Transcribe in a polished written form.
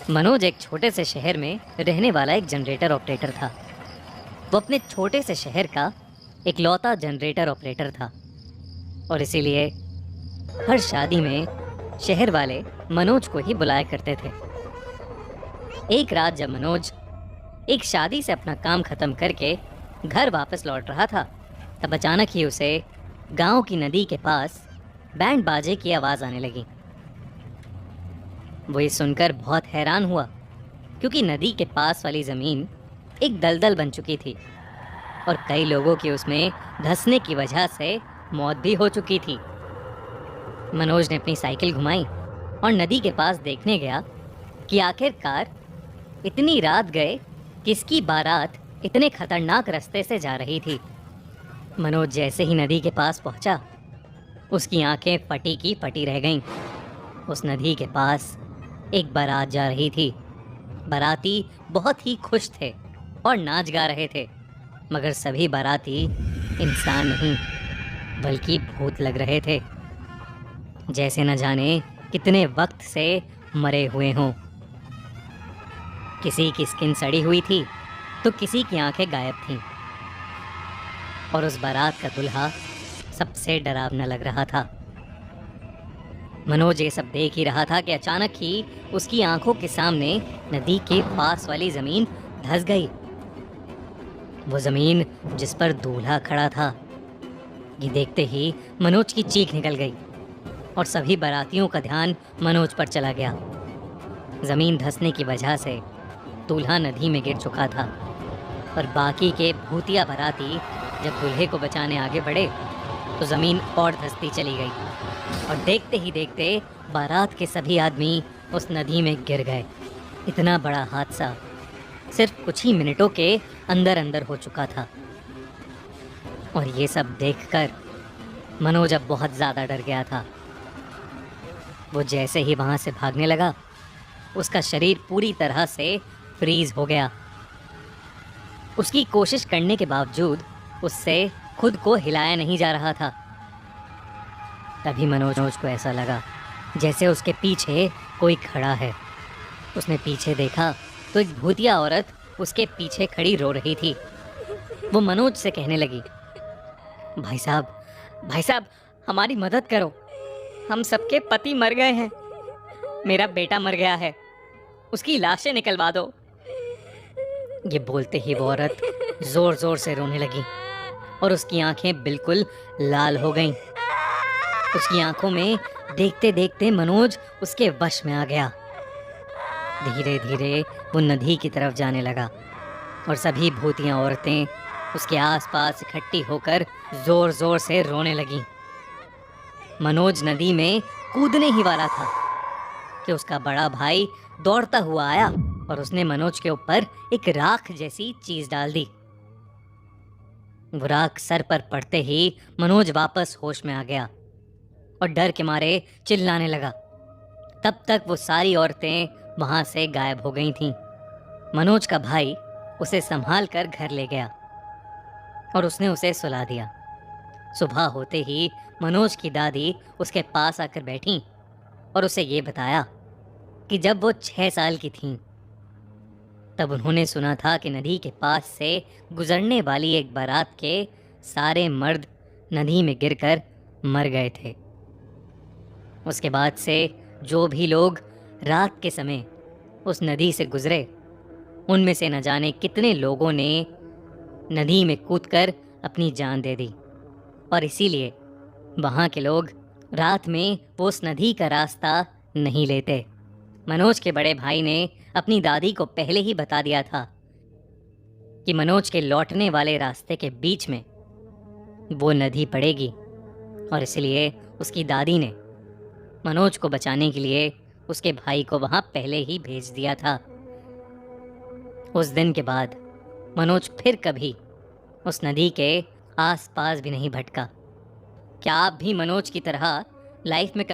मनोज एक छोटे से शहर में रहने वाला एक जनरेटर ऑपरेटर था। वो अपने छोटे से शहर का इकलौता जनरेटर ऑपरेटर था और इसीलिए हर शादी में शहर वाले मनोज को ही बुलाया करते थे। एक रात जब मनोज एक शादी से अपना काम खत्म करके घर वापस लौट रहा था, तब अचानक ही उसे गांव की नदी के पास बैंड बाजे की आवाज़ आने लगी। वो ये सुनकर बहुत हैरान हुआ, क्योंकि नदी के पास वाली ज़मीन एक दलदल बन चुकी थी और कई लोगों की उसमें धंसने की वजह से मौत भी हो चुकी थी। मनोज ने अपनी साइकिल घुमाई और नदी के पास देखने गया कि आखिरकार इतनी रात गए किसकी बारात इतने खतरनाक रास्ते से जा रही थी। मनोज जैसे ही नदी के पास पहुंचा, उसकी आंखें फटी की फटी रह गईं। उस नदी के पास एक बारात जा रही थी। बाराती बहुत ही खुश थे और नाच गा रहे थे, मगर सभी बाराती इंसान नहीं बल्कि भूत लग रहे थे, जैसे न जाने कितने वक्त से मरे हुए हों। किसी की स्किन सड़ी हुई थी तो किसी की आंखें गायब थीं और उस बारात का दूल्हा सबसे डरावना लग रहा था। मनोज ये सब देख ही रहा था कि अचानक ही उसकी आंखों के सामने नदी के पास वाली ज़मीन धंस गई। वो ज़मीन जिस पर दूल्हा खड़ा था, ये देखते ही मनोज की चीख निकल गई और सभी बारातियों का ध्यान मनोज पर चला गया। ज़मीन धंसने की वजह से दूल्हा नदी में गिर चुका था और बाकी के भूतिया बाराती जब दूल्हे को बचाने आगे बढ़े तो ज़मीन और धंसती चली गई और देखते ही देखते बारात के सभी आदमी उस नदी में गिर गए। इतना बड़ा हादसा सिर्फ कुछ ही मिनटों के अंदर अंदर हो चुका था और ये सब देखकर मनोज अब बहुत ज़्यादा डर गया था। वो जैसे ही वहाँ से भागने लगा, उसका शरीर पूरी तरह से फ्रीज हो गया। उसकी कोशिश करने के बावजूद उससे खुद को हिलाया नहीं जा रहा था। तभी मनोज को ऐसा लगा जैसे उसके पीछे कोई खड़ा है। उसने पीछे देखा तो एक भूतिया औरत उसके पीछे खड़ी रो रही थी। वो मनोज से कहने लगी, भाई साहब हमारी मदद करो, हम सबके पति मर गए हैं, मेरा बेटा मर गया है, उसकी लाशें निकलवा दो। ये बोलते ही वो औरत जोर जोर से रोने लगी और उसकी आंखें बिल्कुल लाल हो गईं। उसकी आंखों में देखते देखते मनोज उसके वश में आ गया। धीरे धीरे वो नदी की तरफ जाने लगा और सभी भूतियां औरतें उसके आसपास इकट्ठी होकर जोर जोर से रोने लगीं। मनोज नदी में कूदने ही वाला था कि उसका बड़ा भाई दौड़ता हुआ आया और उसने मनोज के ऊपर एक राख जैसी चीज डाल दी। वो राख सर पर पड़ते ही मनोज वापस होश में आ गया और डर के मारे चिल्लाने लगा। तब तक वो सारी औरतें वहां से गायब हो गई थीं। मनोज का भाई उसे संभाल कर घर ले गया और उसने उसे सुला दिया। सुबह होते ही मनोज की दादी उसके पास आकर बैठी और उसे ये बताया कि जब वो 6 साल की थीं, तब उन्होंने सुना था कि नदी के पास से गुजरने वाली एक बारात के सारे मर्द नदी में गिरकर मर गए थे। उसके बाद से जो भी लोग रात के समय उस नदी से गुजरे, उनमें से न जाने कितने लोगों ने नदी में कूदकर अपनी जान दे दी और इसीलिए वहाँ के लोग रात में वो उस नदी का रास्ता नहीं लेते। मनोज के बड़े भाई ने अपनी दादी को पहले ही बता दिया था कि मनोज के लौटने वाले रास्ते के बीच में वो नदी पड़ेगी और इसलिए उसकी दादी ने मनोज को बचाने के लिए उसके भाई को वहाँ पहले ही भेज दिया था। उस दिन के बाद मनोज फिर कभी उस नदी के आसपास भी नहीं भटका। क्या आप भी मनोज की तरह लाइफ में